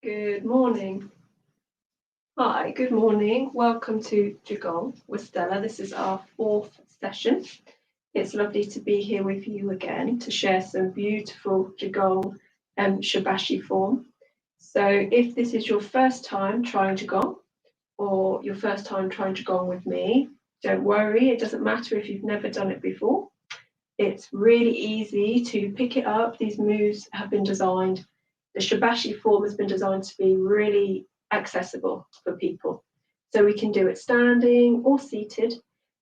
Good morning. Hi, good morning. Welcome to Qigong with Stella. This is our fourth session. It's lovely to be here with you again to share some beautiful Qigong Shibashi form. So if this is your first time trying Qigong or your first time trying Qigong with me, don't worry, it doesn't matter if you've never done it before. It's really easy to pick it up. These moves have been designed, the Shibashi form has been designed to be really accessible for people. So we can do it standing or seated.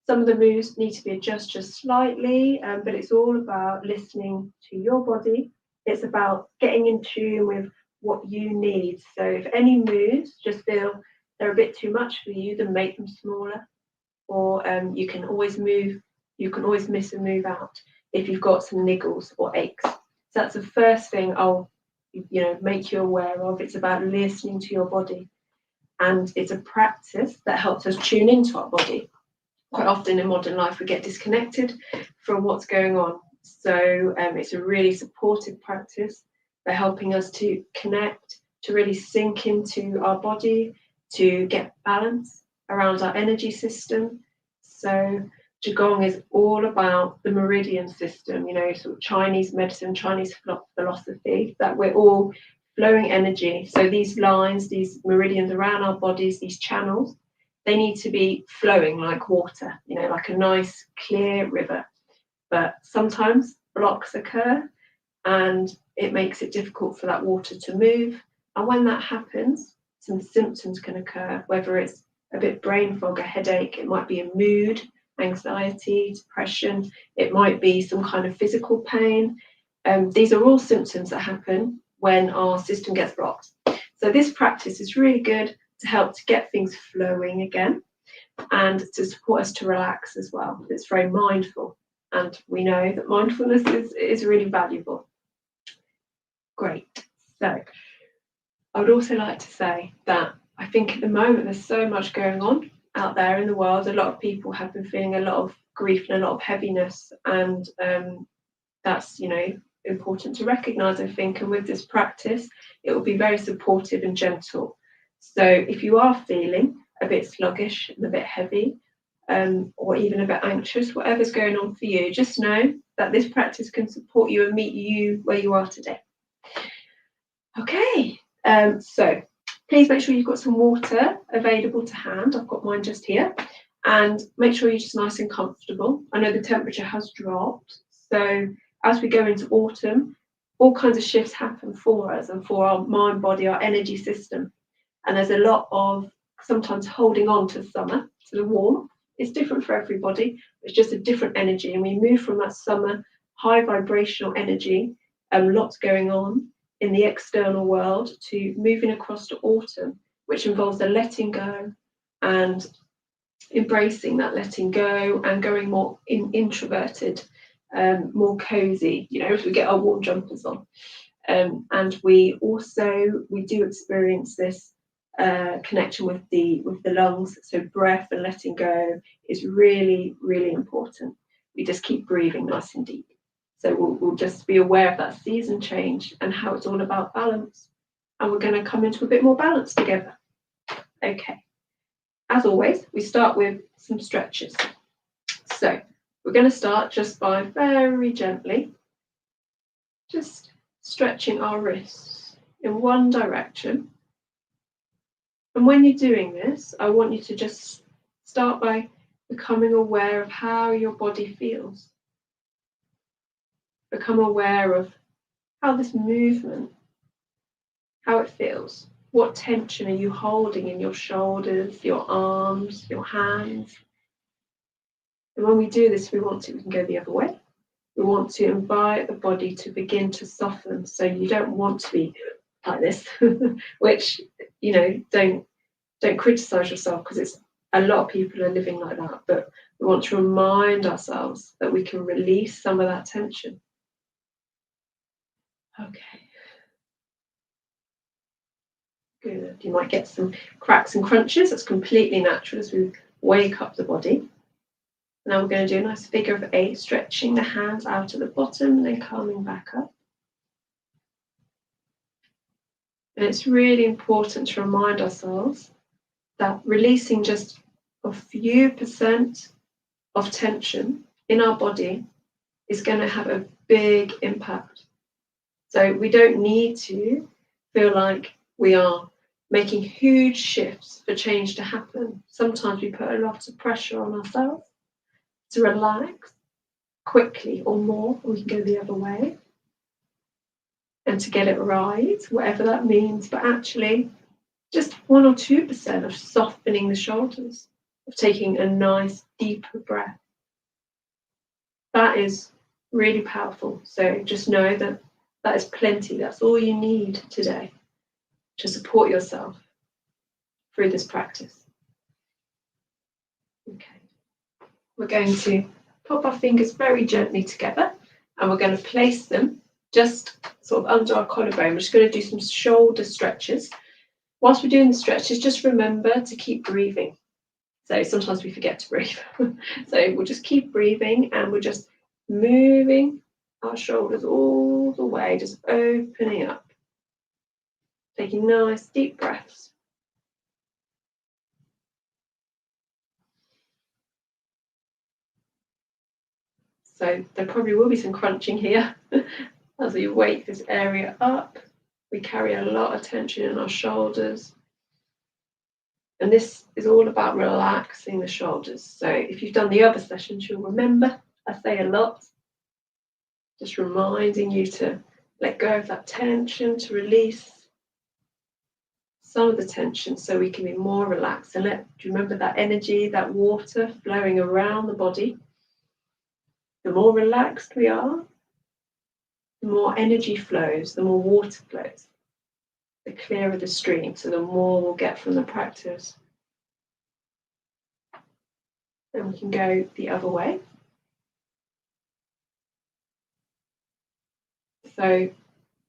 Some of the moves need to be adjusted just slightly, but it's all about listening to your body. It's about getting in tune with what you need. So if any moves just feel they're a bit too much for you, then make them smaller. Or you can always miss a move out if you've got some niggles or aches. So that's the first thing I'll make you aware of. It's about listening to your body, and it's a practice that helps us tune into our body. Quite often in modern life we get disconnected from what's going on, so it's a really supportive practice for helping us to connect, to really sink into our body, to get balance around our energy system. So Qigong is all about the meridian system, sort of Chinese medicine, Chinese philosophy, that we're all flowing energy. So these lines, these meridians around our bodies, these channels, they need to be flowing like water, like a nice clear river. But sometimes blocks occur and it makes it difficult for that water to move. And when that happens, some symptoms can occur, whether it's a bit brain fog, a headache, it might be a mood, anxiety, depression, it might be some kind of physical pain. These are all symptoms that happen when our system gets blocked. So this practice is really good to help to get things flowing again and to support us to relax as well. It's very mindful, and we know that mindfulness is really valuable. Great. So I would also like to say that I think at the moment there's so much going on out there in the world. A lot of people have been feeling a lot of grief and a lot of heaviness, and that's important to recognize, I think. And with this practice, it will be very supportive and gentle. So if you are feeling a bit sluggish and a bit heavy, or even a bit anxious, whatever's going on for you, just know that this practice can support you and meet you where you are today. Okay, so please make sure you've got some water available to hand. I've got mine just here. And make sure you're just nice and comfortable. I know the temperature has dropped, so as we go into autumn, all kinds of shifts happen for us and for our mind, body, our energy system. And there's a lot of sometimes holding on to summer, to the warmth. It's different for everybody. It's just a different energy. And we move from that summer high vibrational energy, lots going on in the external world, to moving across to autumn, which involves the letting go and embracing that letting go and going more introverted, more cozy, as we get our warm jumpers on. And we do experience this connection with the lungs. So breath and letting go is really, really important. We just keep breathing nice and deep. So we'll just be aware of that season change and how it's all about balance. And we're going to come into a bit more balance together. Okay. As always, we start with some stretches. So we're going to start just by very gently just stretching our wrists in one direction. And when you're doing this, I want you to just start by becoming aware of how your body feels. Become aware of how this movement, how it feels. What tension are you holding in your shoulders, your arms, your hands? And when we do this, we can go the other way. We want to invite the body to begin to soften. So you don't want to be like this, which, don't criticize yourself, because it's a lot of people are living like that. But we want to remind ourselves that we can release some of that tension. Okay. Good. You might get some cracks and crunches. That's completely natural as we wake up the body. Now we're going to do a nice figure of 8, stretching the hands out at the bottom and then coming back up. And it's really important to remind ourselves that releasing just a few percent of tension in our body is going to have a big impact. So we don't need to feel like we are making huge shifts for change to happen. Sometimes we put a lot of pressure on ourselves to relax quickly or more, or we can go the other way. And to get it right, whatever that means, but actually just 1 or 2% of softening the shoulders, of taking a nice deeper breath. That is really powerful. So just know that that is plenty. That's all you need today to support yourself through this practice. Okay. We're going to pop our fingers very gently together and we're going to place them just sort of under our collarbone. We're just going to do some shoulder stretches. Whilst we're doing the stretches, just remember to keep breathing. So sometimes we forget to breathe. So we'll just keep breathing and we're just moving our shoulders all the way, just opening up. Taking nice deep breaths. So there probably will be some crunching here as we wake this area up. We carry a lot of tension in our shoulders. And this is all about relaxing the shoulders. So if you've done the other sessions, you'll remember I say a lot, just reminding you to let go of that tension, to release some of the tension so we can be more relaxed. And do you remember that energy, that water flowing around the body? The more relaxed we are, the more energy flows, the more water flows, the clearer the stream, so the more we'll get from the practice. Then we can go the other way. So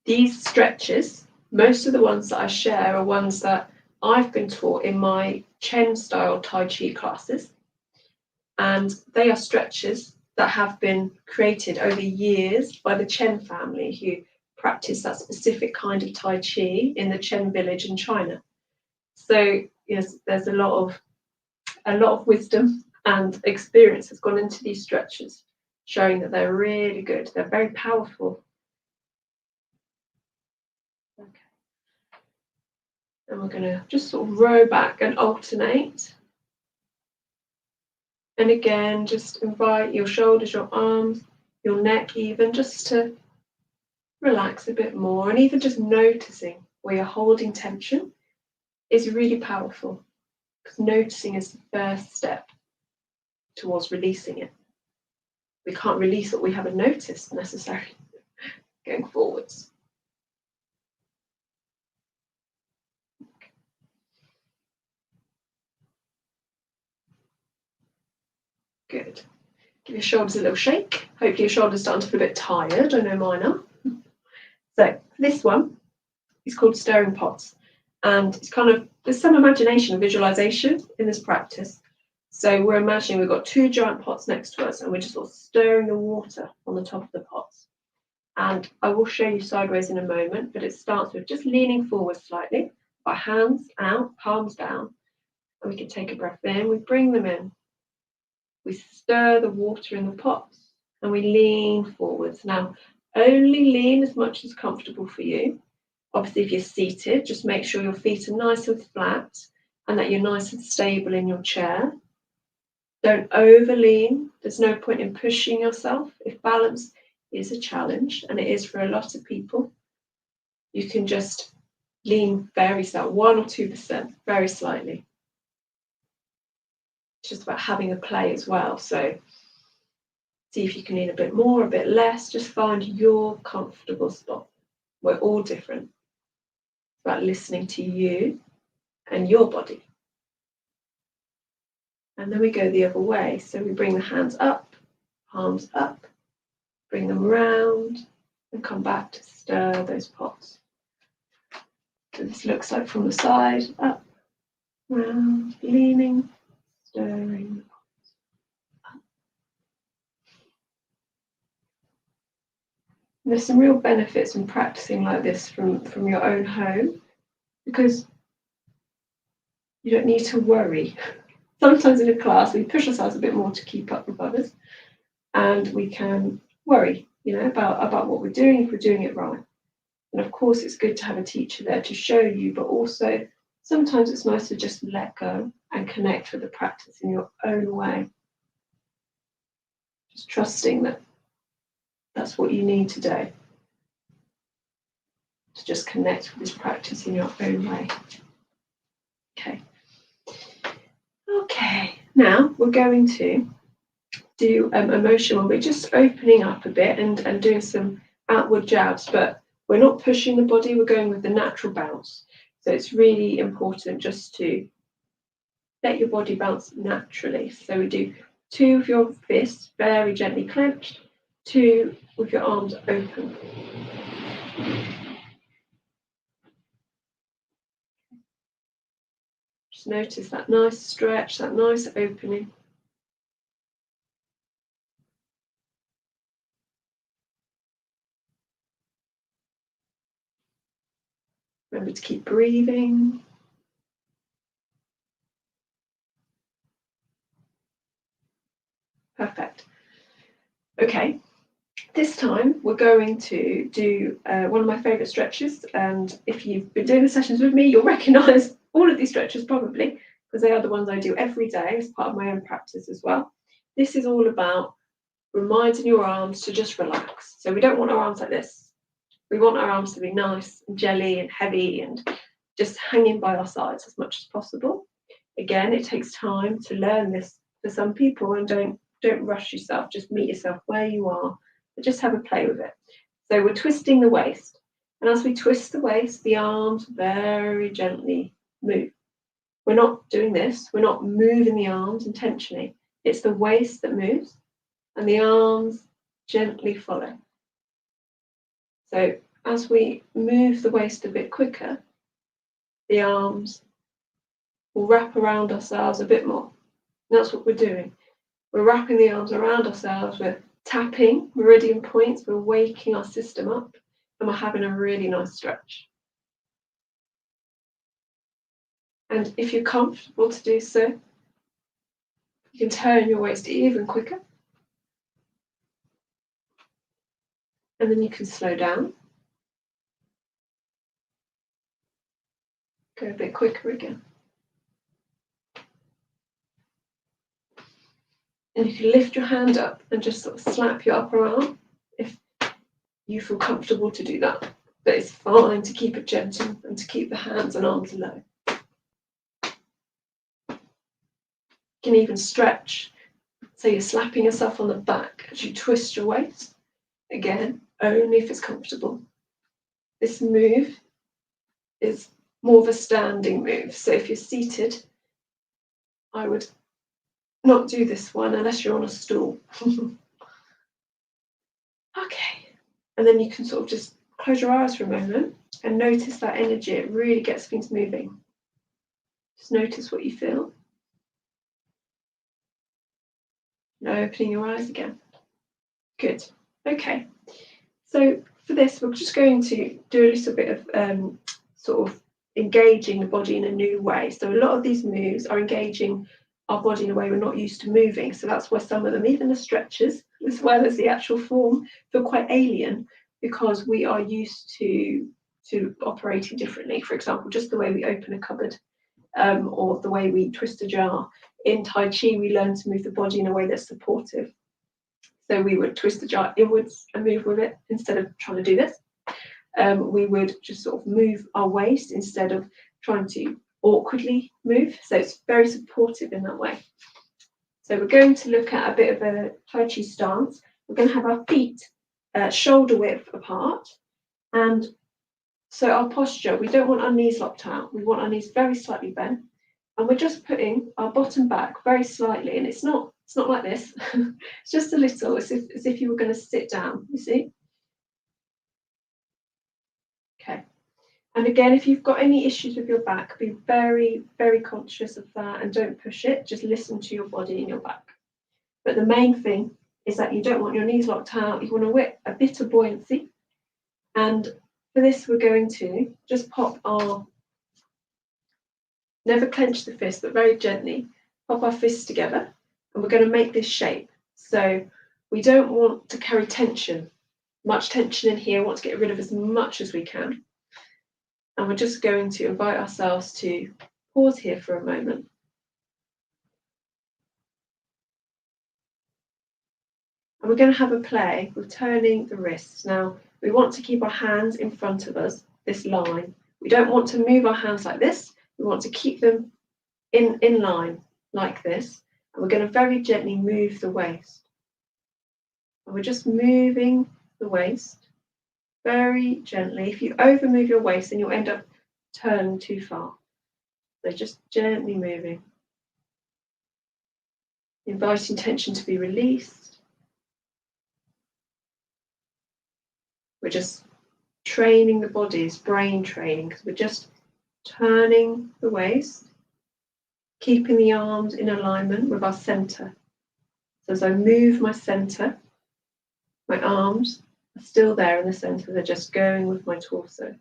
these stretches, most of the ones that I share are ones that I've been taught in my Chen style Tai Chi classes. And they are stretches that have been created over years by the Chen family who practice that specific kind of Tai Chi in the Chen village in China. So yes, there's a lot of wisdom and experience has gone into these stretches, showing that they're really good. They're very powerful. Okay. And we're going to just sort of row back and alternate. And again, just invite your shoulders, your arms, your neck even, just to relax a bit more. And even just noticing where you're holding tension is really powerful, because noticing is the first step towards releasing it. We can't release what we haven't noticed necessarily going forwards. Good. Give your shoulders a little shake. Hopefully your shoulders are starting to feel a bit tired. I know mine are. So this one is called stirring pots. And it's kind of, there's some imagination and visualization in this practice. So we're imagining we've got 2 giant pots next to us and we're just sort of stirring the water on the top of the pots. And I will show you sideways in a moment, but it starts with just leaning forward slightly, our hands out, palms down, and we can take a breath in, we bring them in. We stir the water in the pots and we lean forwards. Now, only lean as much as comfortable for you. Obviously, if you're seated, just make sure your feet are nice and flat and that you're nice and stable in your chair. Don't over lean. There's no point in pushing yourself. If balance is a challenge, and it is for a lot of people, you can just lean very slightly, 1 or 2%, very slightly. It's just about having a play as well. So see if you can lean a bit more, a bit less. Just find your comfortable spot. We're all different. It's about listening to you and your body. And then we go the other way. So we bring the hands up, palms up, bring them round, and come back to stir those pots. So this looks like from the side, up, round, leaning, stirring. There's some real benefits in practicing like this from your own home. because you don't need to worry. Sometimes in a class we push ourselves a bit more to keep up with others, and we can worry, about what we're doing, if we're doing it right. And of course it's good to have a teacher there to show you, but also sometimes it's nice to just let go and connect with the practice in your own way. Just trusting that that's what you need today. To just connect with this practice in your own way. Okay, now we're going to do emotion. We're just opening up a bit and doing some outward jabs, but we're not pushing the body, we're going with the natural bounce. So it's really important just to let your body bounce naturally. So we do 2 of your fists very gently clenched, 2 with your arms open. Just notice that nice stretch, that nice opening. Remember to keep breathing. Perfect. Okay, this time we're going to do one of my favourite stretches, and if you've been doing the sessions with me, you'll recognise all of these stretches probably, because they are the ones I do every day as part of my own practice as well. This is all about reminding your arms to just relax. So we don't want our arms like this. We want our arms to be nice and jelly and heavy and just hanging by our sides as much as possible. Again, it takes time to learn this for some people, and don't rush yourself. Just meet yourself where you are, but just have a play with it. So we're twisting the waist, and as we twist the waist, the arms very gently move. We're not doing this. We're not moving the arms intentionally. It's the waist that moves, and the arms gently follow. So as we move the waist a bit quicker, the arms will wrap around ourselves a bit more. And that's what we're doing. We're wrapping the arms around ourselves, we're tapping meridian points, we're waking our system up, and we're having a really nice stretch. And if you're comfortable to do so, you can turn your waist even quicker. And then you can slow down. Go a bit quicker again. And you can lift your hand up and just sort of slap your upper arm if you feel comfortable to do that. But it's fine to keep it gentle and to keep the hands and arms low. You can even stretch. So you're slapping yourself on the back as you twist your waist. Again, only if it's comfortable. This move is more of a standing move. So if you're seated, I would not do this one unless you're on a stool. Okay, and then you can sort of just close your eyes for a moment and notice that energy. It really gets things moving. Just notice what you feel. And opening your eyes again. Good. Okay, so for this, we're just going to do a little bit of sort of engaging the body in a new way. So a lot of these moves are engaging our body in a way we're not used to moving. So that's why some of them, even the stretches, as well as the actual form, feel quite alien, because we are used to operating differently. For example, just the way we open a cupboard, or the way we twist a jar. In Tai Chi, we learn to move the body in a way that's supportive. So we would twist the jar inwards and move with it instead of trying to do this. We would just sort of move our waist instead of trying to awkwardly move. So it's very supportive in that way. So we're going to look at a bit of a Tai Chi stance. We're going to have our feet shoulder width apart. And so our posture, we don't want our knees locked out. We want our knees very slightly bent. And we're just putting our bottom back very slightly. And it's not like this. It's just a little, as if you were going to sit down, you see? Okay. And again, if you've got any issues with your back, be very, very conscious of that and don't push it. Just listen to your body and your back. But the main thing is that you don't want your knees locked out. You want to whip a bit of buoyancy. And for this, we're going to just pop our Never clench the fist, but very gently pop our fists together, and we're going to make this shape. So we don't want to carry tension, much tension in here. We want to get rid of as much as we can. And we're just going to invite ourselves to pause here for a moment. And we're going to have a play with turning the wrists. Now, we want to keep our hands in front of us, this line. We don't want to move our hands like this. We want to keep them in line like this. And we're going to very gently move the waist. And we're just moving the waist very gently. If you over move your waist, then you'll end up turning too far. So just gently moving. Inviting tension to be released. We're just training the body, it's brain training, because we're just turning the waist, keeping the arms in alignment with our center. So as I move my center, my arms are still there in the center, they're just going with my torso.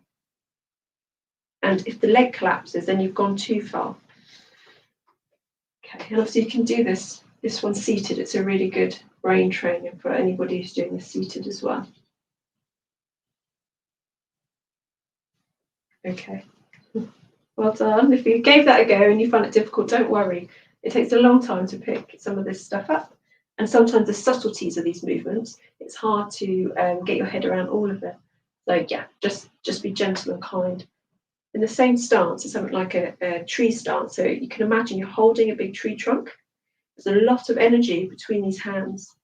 And if the leg collapses, then you've gone too far. Okay, and obviously you can do this one seated. It's a really good brain training for anybody who's doing this seated as well. Okay, well done. If you gave that a go and you find it difficult, don't worry. It takes a long time to pick some of this stuff up. And sometimes the subtleties of these movements, it's hard to get your head around all of it. So yeah, just be gentle and kind. In the same stance as something like a tree stance. So you can imagine you're holding a big tree trunk. There's a lot of energy between these hands.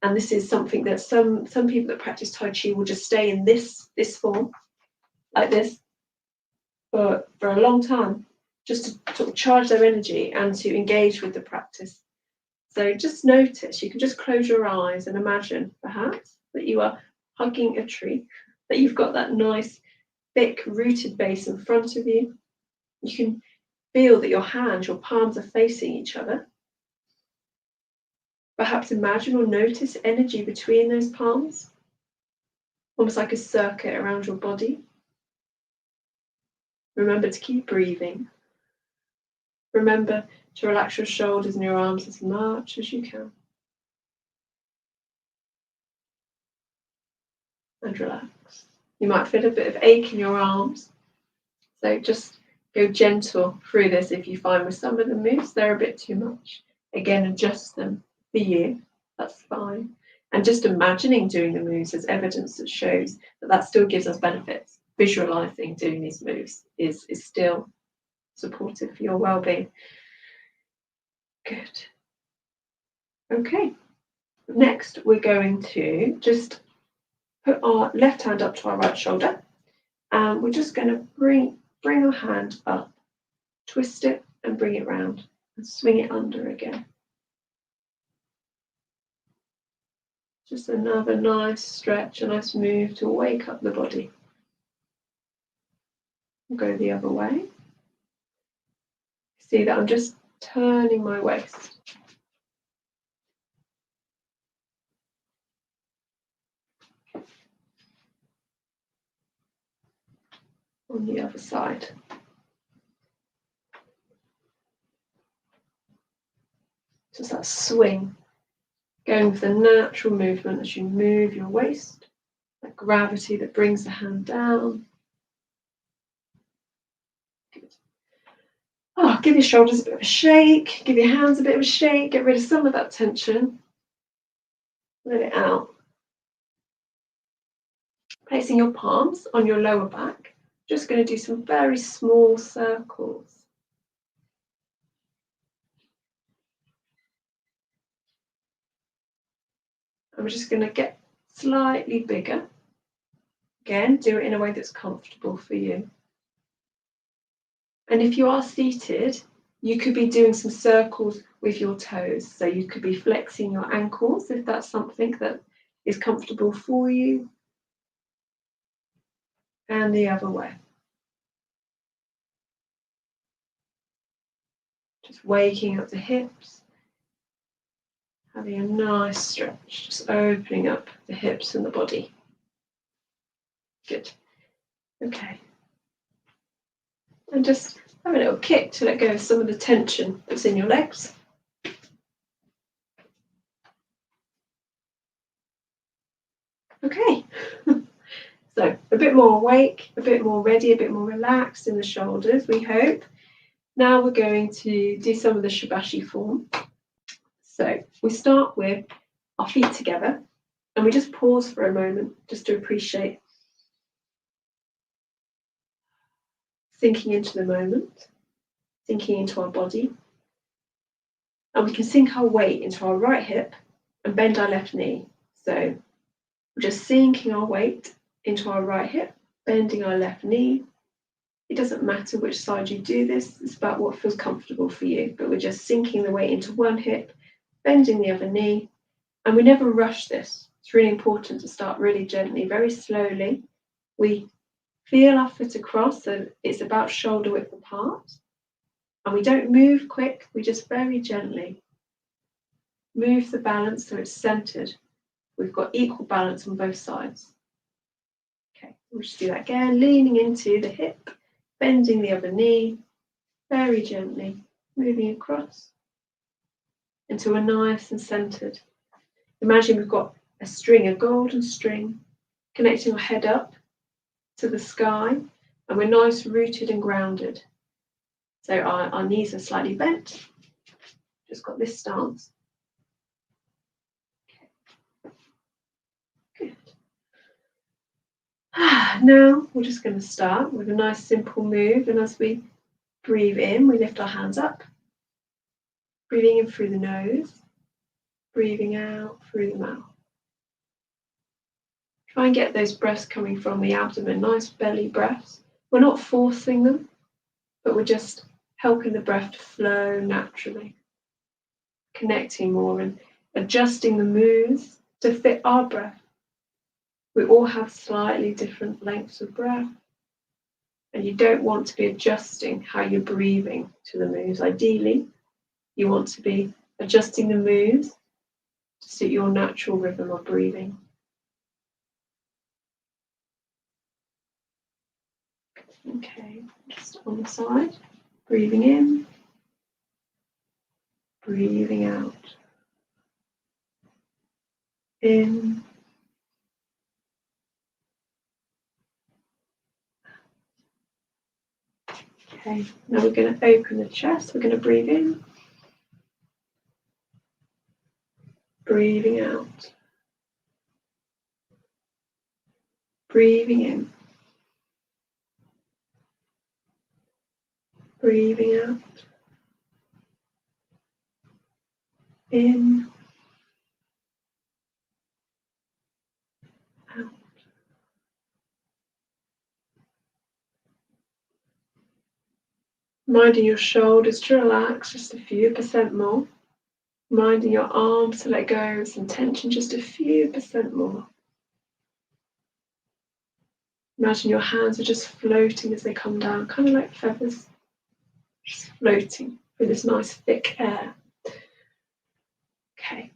And this is something that some people that practice Tai Chi will just stay in this form, like this, for a long time, just to sort of charge their energy and to engage with the practice. So just notice, you can just close your eyes and imagine perhaps that you are hugging a tree, that you've got that nice thick rooted base in front of you. You can feel that your palms are facing each other. Perhaps imagine or notice energy between those palms, almost like a circuit around your body. Remember to keep breathing. Remember to relax your shoulders and your arms as much as you can. And relax. You might feel a bit of ache in your arms. So just go gentle through this if you find with some of the moves they're a bit too much. Again, adjust them for you. That's fine. And just imagining doing the moves as evidence that shows that still gives us benefits. Visualizing doing these moves is still supportive for your well-being. Good. Okay. Next, we're going to just put our left hand up to our right shoulder, and we're just going to bring our hand up, twist it, and bring it round, and swing it under again. Just another nice stretch, a nice move to wake up the body. We'll go the other way. See that I'm just turning my waist. On the other side. Just that swing, going with the natural movement as you move your waist, that gravity that brings the hand down. Good. Oh, give your shoulders a bit of a shake, give your hands a bit of a shake, get rid of some of that tension. Let it out. Placing your palms on your lower back, just going to do some very small circles. I'm just going to get slightly bigger. Again, do it in a way that's comfortable for you. And if you are seated, you could be doing some circles with your toes. So you could be flexing your ankles if that's something that is comfortable for you. And the other way. Just waking up the hips. Having a nice stretch, just opening up the hips and the body. Good. Okay. And just Have a little kick to let go of some of the tension that's in your legs. Okay, so a bit more awake, a bit more ready, a bit more relaxed in the shoulders, we hope. Now we're going to do some of the Shibashi form. So we start with our feet together and we just pause for a moment just to appreciate sinking into the moment, sinking into our body. And we can sink our weight into our right hip and bend our left knee. So we're just sinking our weight into our right hip, bending our left knee. It doesn't matter which side you do this, it's about what feels comfortable for you. But we're just sinking the weight into one hip, bending the other knee. And we never rush this. It's really important to start really gently, very slowly. We feel our foot across, so it's about shoulder width apart. And we don't move quick, we just very gently move the balance so it's centered. We've got equal balance on both sides. Okay, we'll just do that again, leaning into the hip, bending the other knee, very gently, moving across until we're nice and centered. Imagine we've got a string, a golden string, connecting our head up to the sky, and we're nice, rooted and grounded. So our knees are slightly bent, just got this stance. Okay. Good. Now we're just going to start with a nice simple move, and as we breathe in, we lift our hands up, breathing in through the nose, breathing out through the mouth. Try and get those breaths coming from the abdomen, nice belly breaths. We're not forcing them, but we're just helping the breath to flow naturally, connecting more and adjusting the moves to fit our breath. We all have slightly different lengths of breath, and you don't want to be adjusting how you're breathing to the moves. Ideally, you want to be adjusting the moves to suit your natural rhythm of breathing. Okay, just on the side, breathing in, breathing out. In, okay, now we're going to open the chest. We're going to breathe in, breathing out, breathing in, breathing out, in, out. Minding your shoulders to relax just a few percent more. Minding your arms to let go of some tension just a few percent more. Imagine your hands are just floating as they come down, kind of like feathers, just floating through this nice thick air. Okay,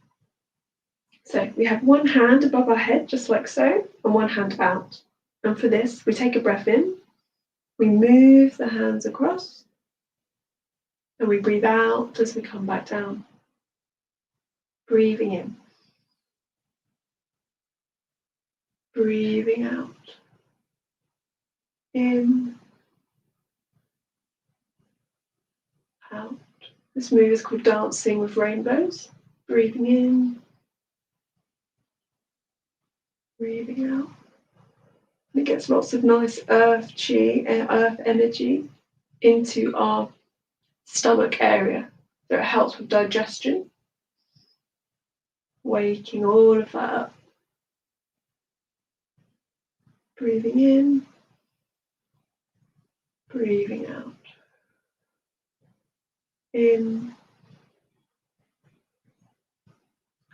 so we have one hand above our head, just like so, and one hand out. And for this, we take a breath in, we move the hands across, and we breathe out as we come back down. Breathing in, breathing out, in, out. This move is called dancing with rainbows. Breathing in, breathing out. And it gets lots of nice earth chi, earth energy into our stomach area. So it helps with digestion, waking all of that up. Breathing in, breathing out. In,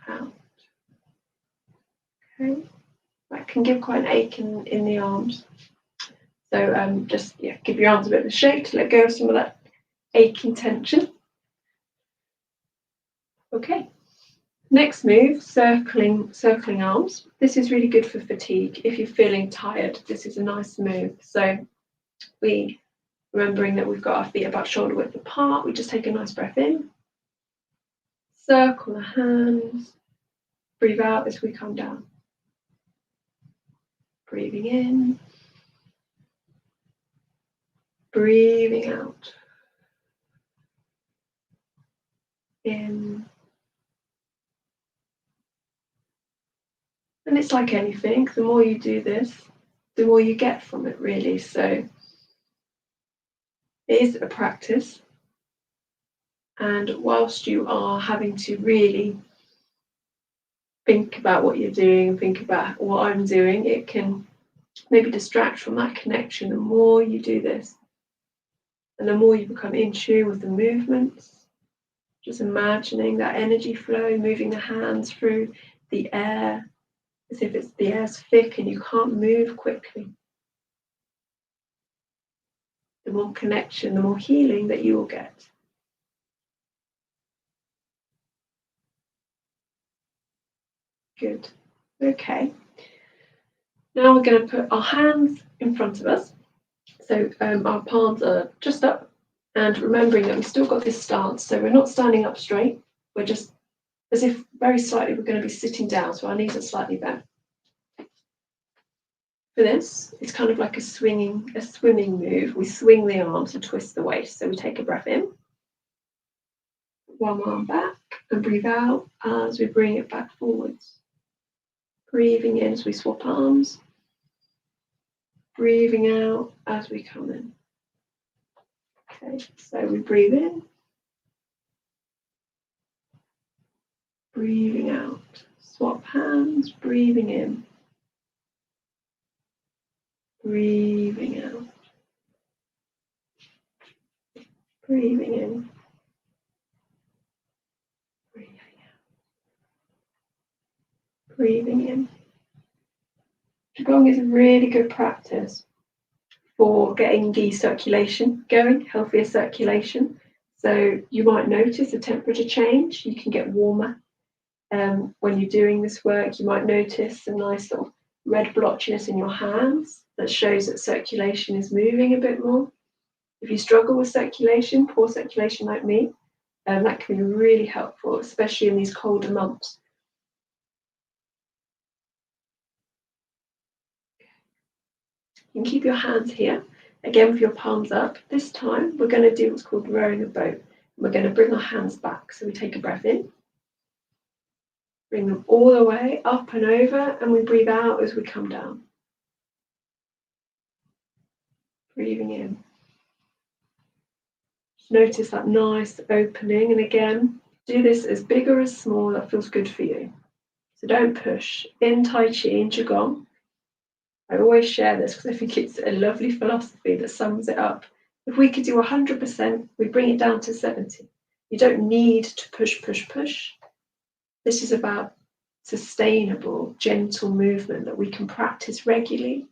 out. Okay, that can give quite an ache in the arms. So just give your arms a bit of a shake to let go of some of that aching tension. Okay, next move, circling arms. This is really good for fatigue. If you're feeling tired, this is a nice move. So we Remembering that we've got our feet about shoulder width apart, we just take a nice breath in. Circle the hands. Breathe out as we come down. Breathing in. Breathing out. In. And it's like anything, the more you do this, the more you get from it, really. So it is a practice. And whilst you are having to really think about what you're doing, think about what I'm doing, it can maybe distract from that connection. The more you do this, and the more you become in tune with the movements, just imagining that energy flow, moving the hands through the air, as if the air's thick and you can't move quickly. The more connection, the more healing that you will get. Good. Okay. Now we're going to put our hands in front of us. So our palms are just up, and remembering that we've still got this stance. So we're not standing up straight. We're just as if very slightly we're going to be sitting down. So our knees are slightly bent. For this, it's kind of like a swimming move. We swing the arms and twist the waist. So we take a breath in, one arm back, and breathe out as we bring it back forwards. Breathing in as we swap arms. Breathing out as we come in. Okay, so we breathe in. Breathing out. Swap hands, breathing in. Breathing out. Breathing in. Breathing out. Breathing in. Qigong is a really good practice for getting the circulation going, healthier circulation. So you might notice a temperature change. You can get warmer when you're doing this work. You might notice a nice sort of red blotchiness in your hands that shows that circulation is moving a bit more. If you struggle with circulation, poor circulation like me, that can be really helpful, especially in these colder months. You can keep your hands here, again with your palms up. This time we're going to do what's called rowing a boat. We're going to bring our hands back. So we take a breath in, bring them all the way up and over, and we breathe out as we come down. Breathing in. Notice that nice opening, and again, do this as big or as small that feels good for you. So don't push. In Tai Chi, in Qigong, I always share this because I think it's a lovely philosophy that sums it up. If we could do 100%, we bring it down to 70. You don't need to push, push, push. This is about sustainable, gentle movement that we can practice regularly.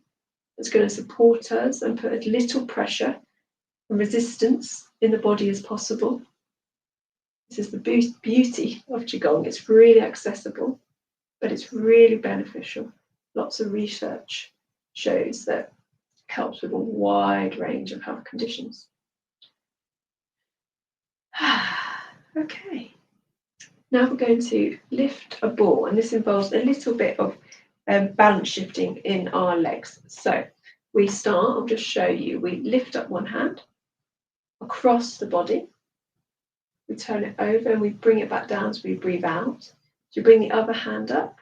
That's going to support us and put as little pressure and resistance in the body as possible. This is the beauty of Qigong. It's really accessible, but it's really beneficial. Lots of research shows that it helps with a wide range of health conditions. Okay, now we're going to lift a ball, and this involves a little bit of balance shifting in our legs. So we start, I'll just show you, we lift up one hand across the body, we turn it over and we bring it back down as we breathe out. So you bring the other hand up,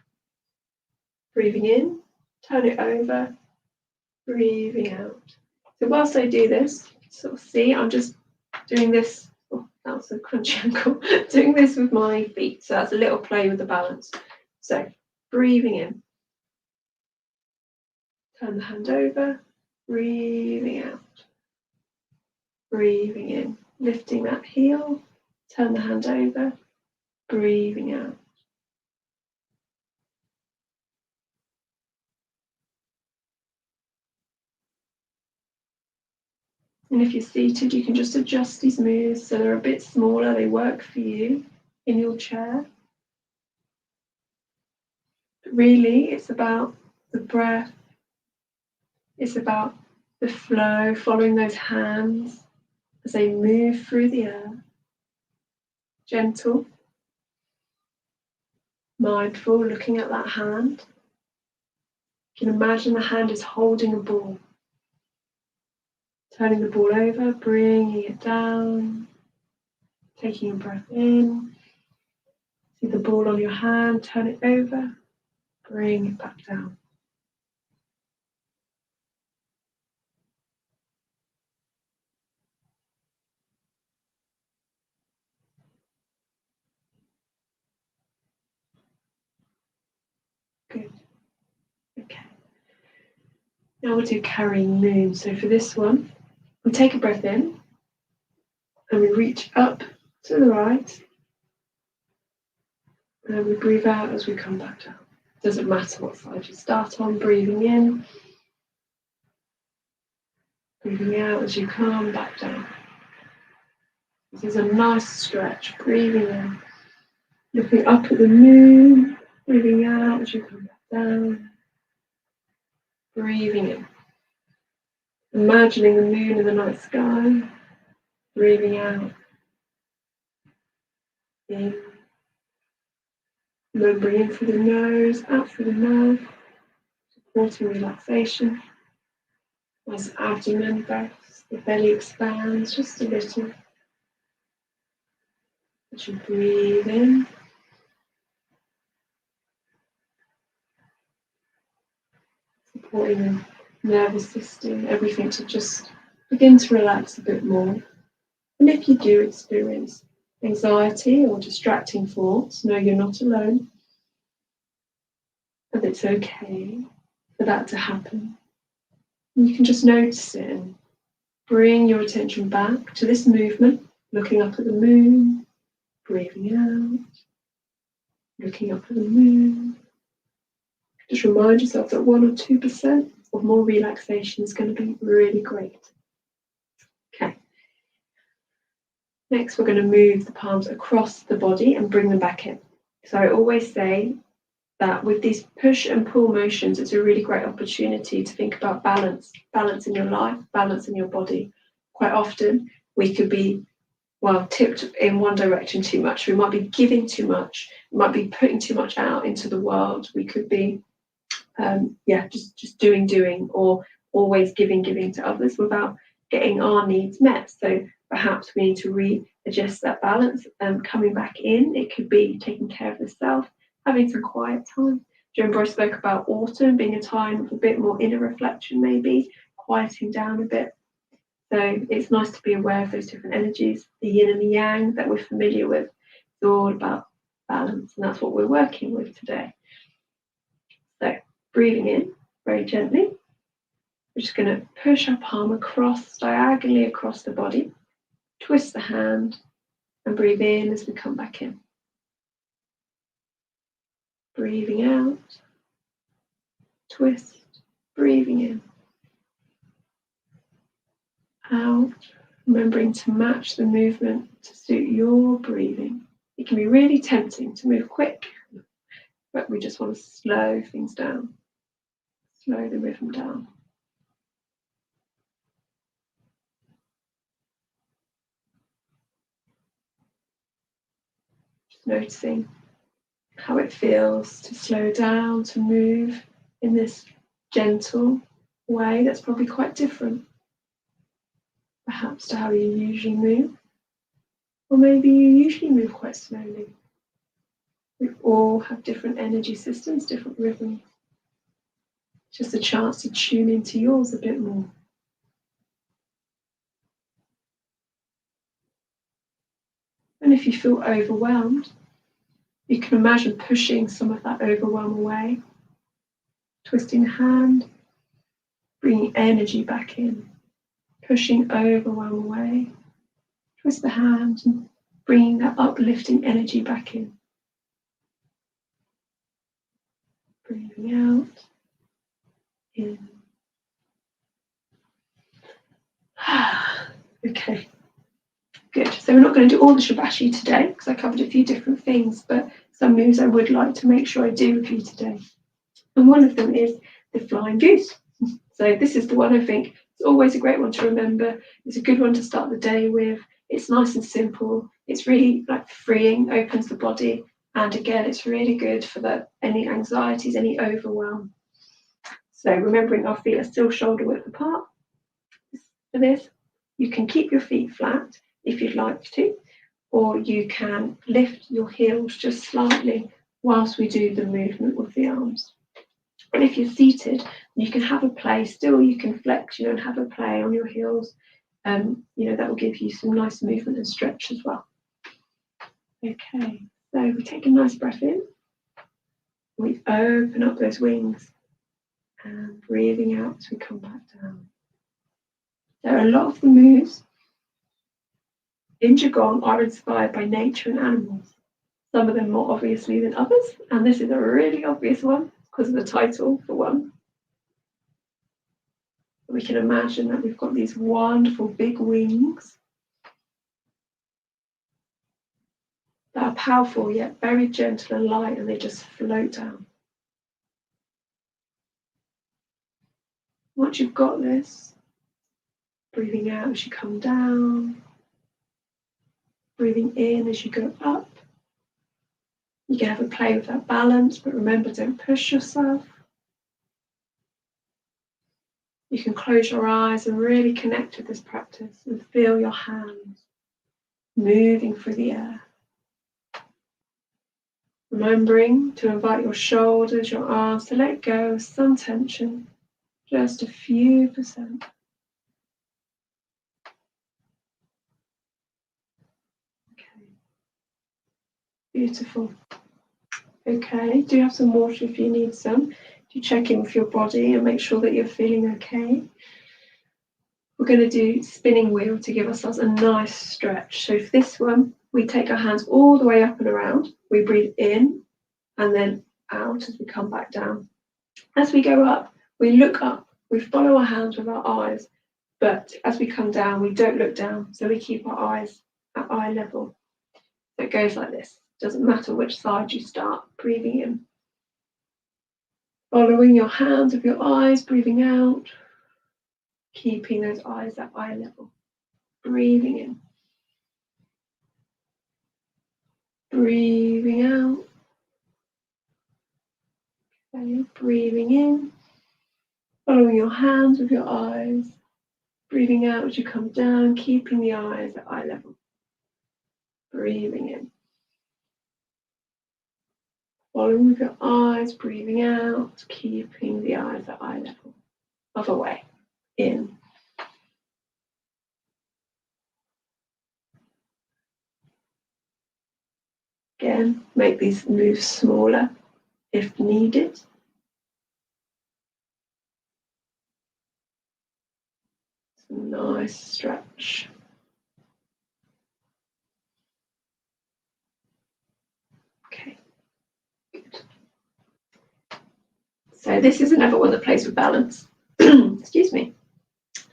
breathing in, turn it over, breathing out. So whilst I do this, sort of see, I'm just doing this, oh, that was a crunchy ankle, doing this with my feet. So that's a little play with the balance. So breathing in, turn the hand over, breathing out, breathing in, lifting that heel, turn the hand over, breathing out. And if you're seated, you can just adjust these moves so they're a bit smaller, they work for you in your chair. But really, it's about the breath, it's about the flow, following those hands as they move through the air. Gentle, mindful, looking at that hand. You can imagine the hand is holding a ball. Turning the ball over, bringing it down, taking a breath in. See the ball on your hand, turn it over, bring it back down. Good. Okay. Now we'll do carrying moon. So for this one, we take a breath in and we reach up to the right and we breathe out as we come back down. Doesn't matter what side you start on, breathing in, breathing out as you come back down. This is a nice stretch, breathing in, looking up at the moon, breathing out as you come back down, breathing in. Imagining the moon in the night sky, breathing out, in, remembering in through the nose, out through the mouth, supporting relaxation. Nice abdomen breaths, the belly expands just a little. As you breathe in, supporting the nervous system, everything to just begin to relax a bit more. And if you do experience anxiety or distracting thoughts, know you're not alone. And it's okay for that to happen. And you can just notice it and bring your attention back to this movement, looking up at the moon, breathing out, looking up at the moon. Just remind yourself that 1 or 2% of more relaxation is going to be really great. Okay. Next, we're going to move the palms across the body and bring them back in. So I always say that with these push and pull motions, it's a really great opportunity to think about balance in your life, balance in your body. Quite often, we could be, tipped in one direction too much. We might be giving too much. We might be putting too much out into the world. We could be, just doing, or always giving to others without getting our needs met. So perhaps we need to readjust that balance and coming back in. It could be taking care of yourself, having some quiet time. Jimbo spoke about autumn being a time of a bit more inner reflection, maybe quieting down a bit. So it's nice to be aware of those different energies, the yin and the yang that we're familiar with. It's all about balance, and that's what we're working with today. So breathing in very gently. We're just going to push our palm diagonally across the body, twist the hand, and breathe in as we come back in. Breathing out, twist, breathing in, out, remembering to match the movement to suit your breathing. It can be really tempting to move quick, but we just want to slow things down, slow the rhythm down. Just noticing how it feels to slow down, to move in this gentle way that's probably quite different, perhaps, to how you usually move, or maybe you usually move quite slowly. We all have different energy systems, different rhythms. Just a chance to tune into yours a bit more. And if you feel overwhelmed, you can imagine pushing some of that overwhelm away, twisting the hand, bringing energy back in, pushing overwhelm away, twist the hand and bringing that uplifting energy back in. Breathing out, in. Okay, good. So we're not going to do all the Shavasana today because I covered a few different things, but some moves I would like to make sure I do with you today. And one of them is the flying goose. So this is the one I think is It's always a great one to remember. It's a good one to start the day with. It's nice and simple. It's really like freeing, opens the body. And again, it's really good for any anxieties, any overwhelm. So remembering our feet are still shoulder width apart. For this, you can keep your feet flat if you'd like to, or you can lift your heels just slightly whilst we do the movement with the arms. And if you're seated, you can have a play. Still, you can flex, and have a play on your heels. That will give you some nice movement and stretch as well. Okay, so we take a nice breath in. We open up those wings and breathing out as we come back down. There are a lot of the moves in qigong are inspired by nature and animals. Some of them more obviously than others, and this is a really obvious one because of the title for one. We can imagine that we've got these wonderful big wings that are powerful yet very gentle and light, and they just float down. Once you've got this, breathing out as you come down, breathing in as you go up. You can have a play with that balance, but remember, don't push yourself. You can close your eyes and really connect with this practice and feel your hands moving through the air. Remembering to invite your shoulders, your arms to let go of some tension, just a few percent. Okay. Beautiful. Okay, do have some water if you need some. Do check in with your body and make sure that you're feeling okay. We're going to do spinning wheel to give ourselves a nice stretch. So for this one, we take our hands all the way up and around. We breathe in and then out as we come back down. As we go up, we look up. We follow our hands with our eyes. But as we come down, we don't look down. So we keep our eyes at eye level. So it goes like this. Doesn't matter which side you start. Breathing in. Following your hands with your eyes, breathing out. Keeping those eyes at eye level. Breathing in. Breathing out. Okay, breathing in. Following your hands with your eyes. Breathing out as you come down, keeping the eyes at eye level. Breathing in. Following with your eyes, breathing out, keeping the eyes at eye level. Other way. In. Again, make these moves smaller if needed. Some nice stretch. Okay, good. So this is another one that plays with balance. Excuse me.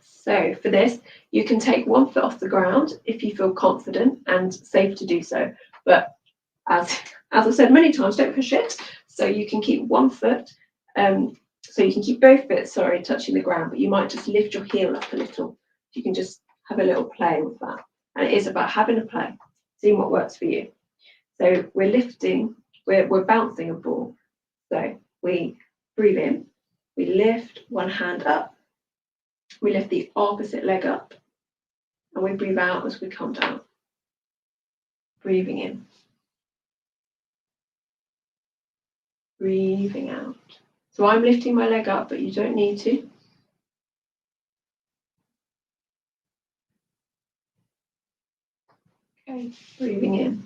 So for this, you can take one foot off the ground if you feel confident and safe to do so. But as I've said many times, don't push it. So you can keep one foot, so you can keep both feet, touching the ground, but you might just lift your heel up a little. You can just have a little play with that. And it is about having a play, seeing what works for you. So we're lifting, we're bouncing a ball. So we breathe in, we lift one hand up, we lift the opposite leg up, and we breathe out as we come down. Breathing in. Breathing out. So I'm lifting my leg up, but you don't need to. Okay, breathing in.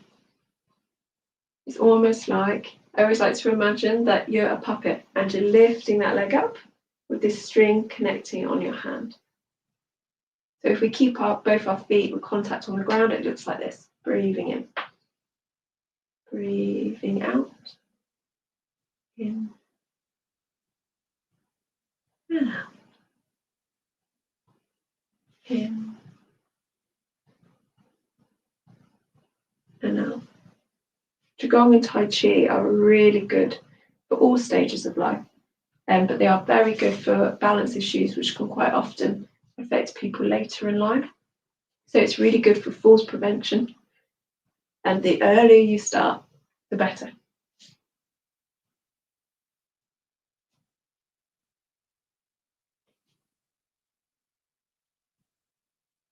It's almost like, I always like to imagine that you're a puppet and you're lifting that leg up with this string connecting on your hand. So if we keep both our feet with contact on the ground, it looks like this. Breathing in. Breathing out. In. And out. In. And out. Qigong and Tai Chi are really good for all stages of life, but they are very good for balance issues, which can quite often affect people later in life. So it's really good for falls prevention. And the earlier you start, the better.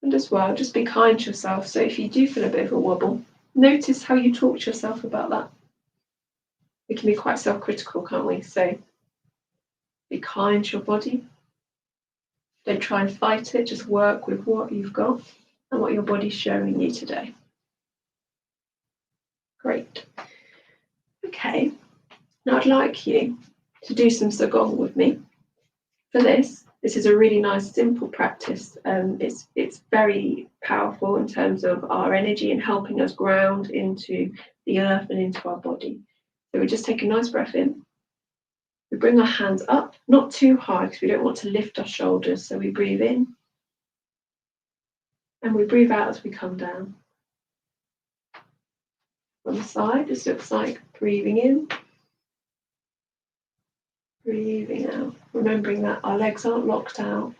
And as well, just be kind to yourself. So if you do feel a bit of a wobble, notice how you talk to yourself about that. We can be quite self-critical, can't we? So be kind to your body. Don't try and fight it. Just work with what you've got and what your body's showing you today. Great. Okay. Now I'd like you to do some qigong with me. For this is a really nice, simple practice. It's very powerful in terms of our energy and helping us ground into the earth and into our body. So we just take a nice breath in. We bring our hands up, not too high because we don't want to lift our shoulders. So we breathe in and we breathe out as we come down. On the side, this looks like breathing in, breathing out, remembering that our legs aren't locked out.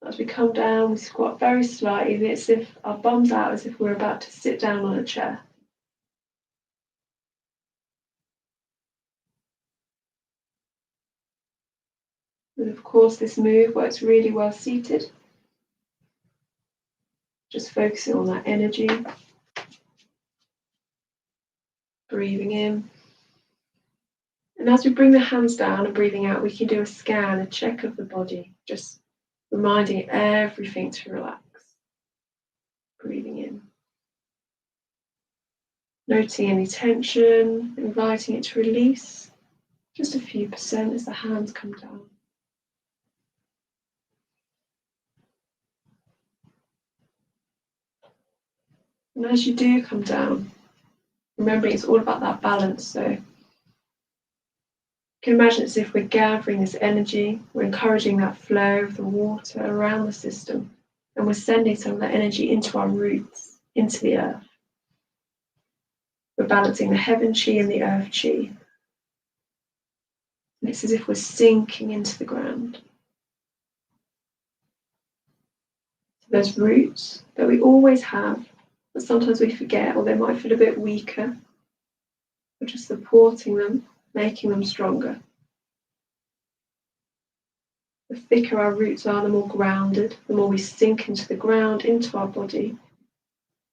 As we come down, we squat very slightly, as if our bum's out, as if we're about to sit down on a chair. And of course, this move works really well seated. Just focusing on that energy. Breathing in. And as we bring the hands down and breathing out, we can do a scan, a check of the body, just reminding everything to relax. Breathing in. Noting any tension, inviting it to release. Just a few percent as the hands come down. And as you do come down, remembering it's all about that balance. So you can imagine it's as if we're gathering this energy, we're encouraging that flow of the water around the system, and we're sending some of that energy into our roots, into the earth. We're balancing the heaven chi and the earth chi. And it's as if we're sinking into the ground. So there's roots that we always have, but sometimes we forget, or they might feel a bit weaker. We're just supporting them, making them stronger. The thicker our roots are, the more grounded, the more we sink into the ground, into our body,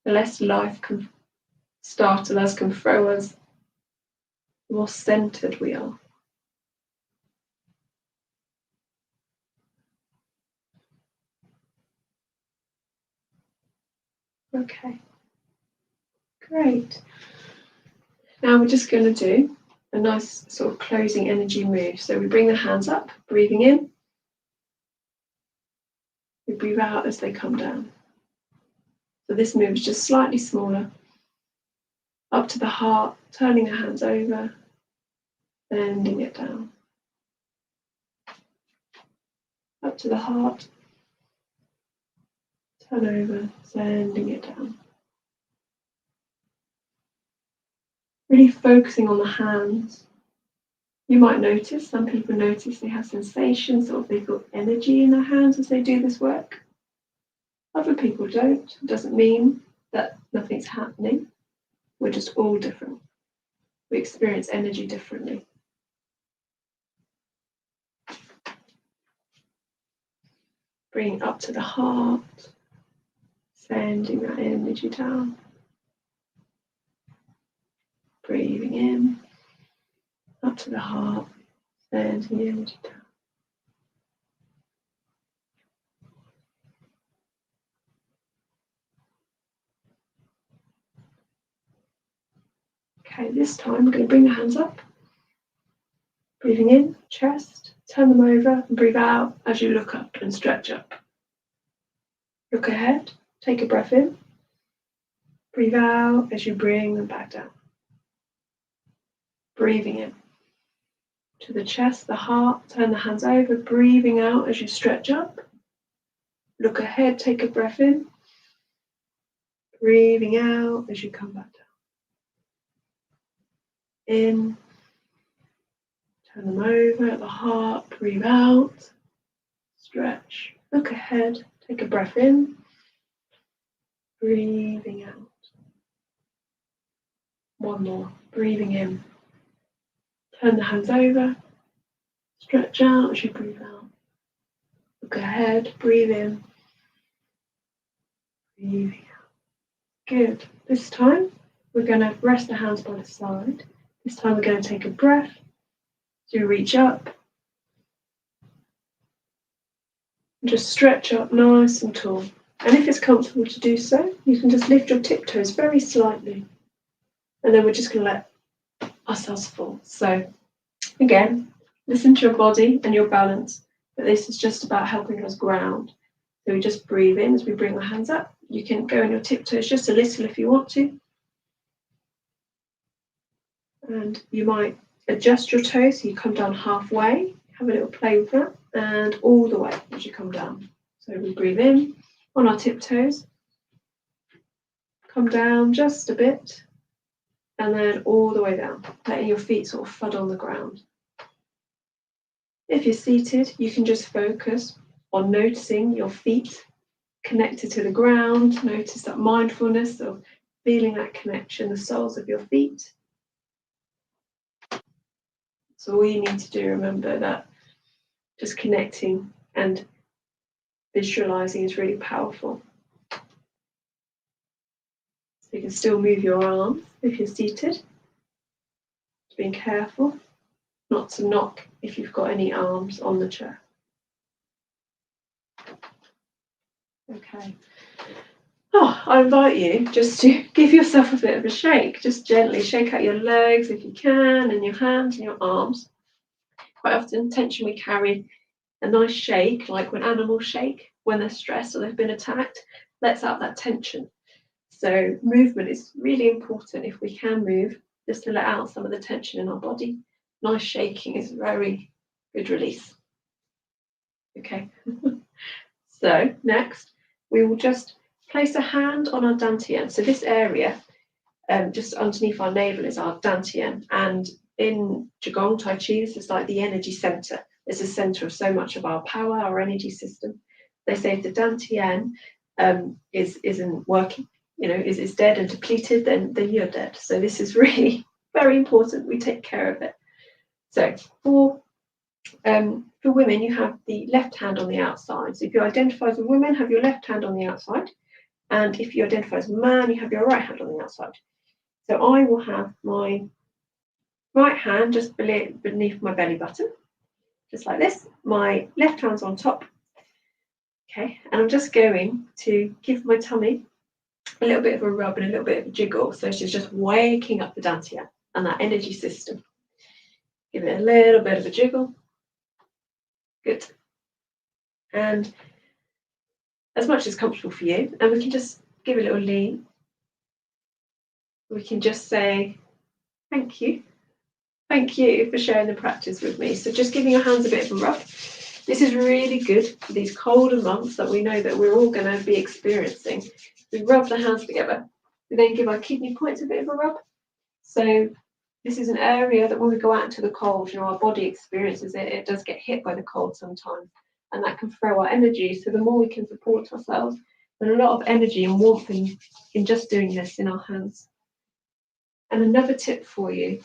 the less life can startle us, can throw us, the more centered we are. Okay, great. Now we're just going to do a nice sort of closing energy move. So we bring the hands up, breathing in. We breathe out as they come down. So this move is just slightly smaller. Up to the heart, turning the hands over, bending it down. Up to the heart, turn over, sending it down. Really focusing on the hands. You might notice, some people notice they have sensations or they feel energy in their hands as they do this work. Other people don't. It doesn't mean that nothing's happening. We're just all different. We experience energy differently. Bringing up to the heart, sending that energy down. Breathing in, up to the heart, sending the energy down. Okay, this time we're going to bring the hands up. Breathing in, chest, turn them over and breathe out as you look up and stretch up. Look ahead, take a breath in. Breathe out as you bring them back down. Breathing in. To the chest, the heart, turn the hands over, breathing out as you stretch up. Look ahead, take a breath in. Breathing out as you come back down. In, Turn them over at the heart, breathe out, stretch, look ahead, take a breath in, breathing out. One more, breathing in. Turn the hands over, stretch out as you breathe out. Look ahead, breathe in, breathing out. Good. This time, we're going to rest the hands by the side. This time we're going to take a breath. So you reach up. And just stretch up nice and tall. And if it's comfortable to do so, you can just lift your tiptoes very slightly. And then we're just going to let ourselves fall. So again, listen to your body and your balance. But this is just about helping us ground. So we just breathe in as we bring the hands up. You can go on your tiptoes just a little if you want to. And you might adjust your toes so you come down halfway. Have a little play with that. And all the way as you come down. So we breathe in on our tiptoes. Come down just a bit. And then all the way down. Letting your feet sort of thud on the ground. If you're seated, you can just focus on noticing your feet connected to the ground. Notice that mindfulness of feeling that connection, the soles of your feet. So all you need to do, remember that just connecting and visualizing is really powerful. So you can still move your arms if you're seated. Being careful not to knock if you've got any arms on the chair. Okay. Oh, I invite you just to give yourself a bit of a shake. Just gently shake out your legs if you can, and your hands and your arms. Quite often, tension we carry a nice shake, like when animals shake when they're stressed or they've been attacked, lets out that tension. So movement is really important if we can move, just to let out some of the tension in our body. Nice shaking is very good release. Okay. So next, we will just place a hand on our dantian. So this area, just underneath our navel, is our dantian. And in qigong, tai chi, this is like the energy center. It's the center of so much of our power, our energy system. They say if the dantian isn't working, is dead and depleted, then you're dead. So this is really very important. We take care of it. So for women, you have the left hand on the outside. So if you identify as a woman, have your left hand on the outside. And if you identify as a man, you have your right hand on the outside. So I will have my right hand just beneath my belly button, just like this. My left hand's on top. Okay, and I'm just going to give my tummy a little bit of a rub and a little bit of a jiggle. So she's just waking up the dantian and that energy system. Give it a little bit of a jiggle. Good. And as much as comfortable for you, and we can just give a little lean. We can just say, thank you. Thank you for sharing the practice with me. So just giving your hands a bit of a rub. This is really good for these colder months that we know that we're all going to be experiencing. We rub the hands together. We then give our kidney points a bit of a rub. So this is an area that when we go out into the cold, our body experiences it. It does get hit by the cold sometimes, and that can throw our energy. So the more we can support ourselves, there's a lot of energy and warmth in just doing this in our hands. And another tip for you,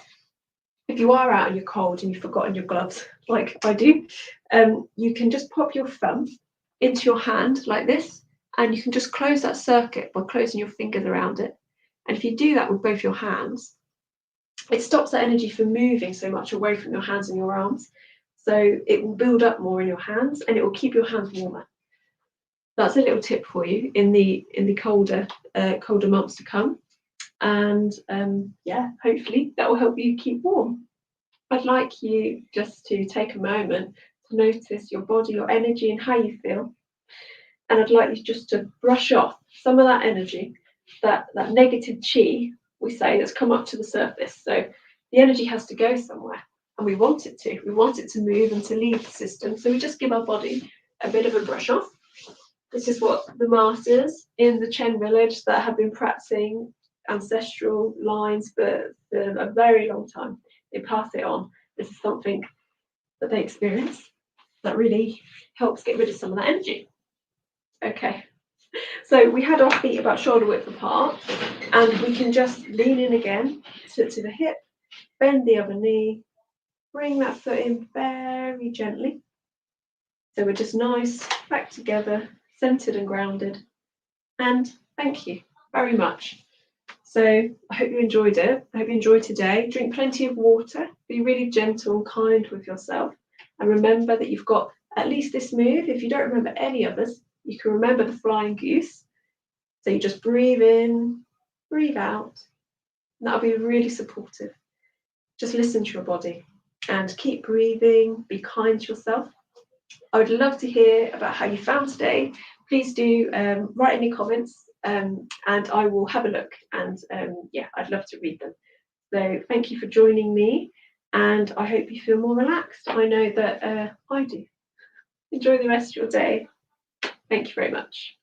if you are out and you're cold and you've forgotten your gloves, like I do, you can just pop your thumb into your hand like this, and you can just close that circuit by closing your fingers around it. And if you do that with both your hands, it stops that energy from moving so much away from your hands and your arms. So it will build up more in your hands and it will keep your hands warmer. That's a little tip for you in the colder months to come. And hopefully that will help you keep warm. I'd like you just to take a moment to notice your body, your energy, and how you feel. And I'd like you just to brush off some of that energy, that negative chi, we say, that's come up to the surface. So the energy has to go somewhere, and we want it to. We want it to move and to leave the system. So we just give our body a bit of a brush off. This is what the masters in the Chen village that have been practicing ancestral lines for a very long time, they pass it on. This is something that they experience. That really helps get rid of some of that energy. Okay, so we had our feet about shoulder width apart, and we can just lean in again to the hip, bend the other knee, bring that foot in very gently. So we're just nice, back together, centered and grounded. And thank you very much. So I hope you enjoyed it. I hope you enjoyed today. Drink plenty of water. Be really gentle and kind with yourself. And remember that you've got at least this move. If you don't remember any others, you can remember the flying goose. So you just breathe in, breathe out. And that'll be really supportive. Just listen to your body and keep breathing. Be kind to yourself. I would love to hear about how you found today. Please do write any comments and I will have a look, and yeah, I'd love to read them. So thank you for joining me, and I hope you feel more relaxed. I know that I do. Enjoy the rest of your day. Thank you very much.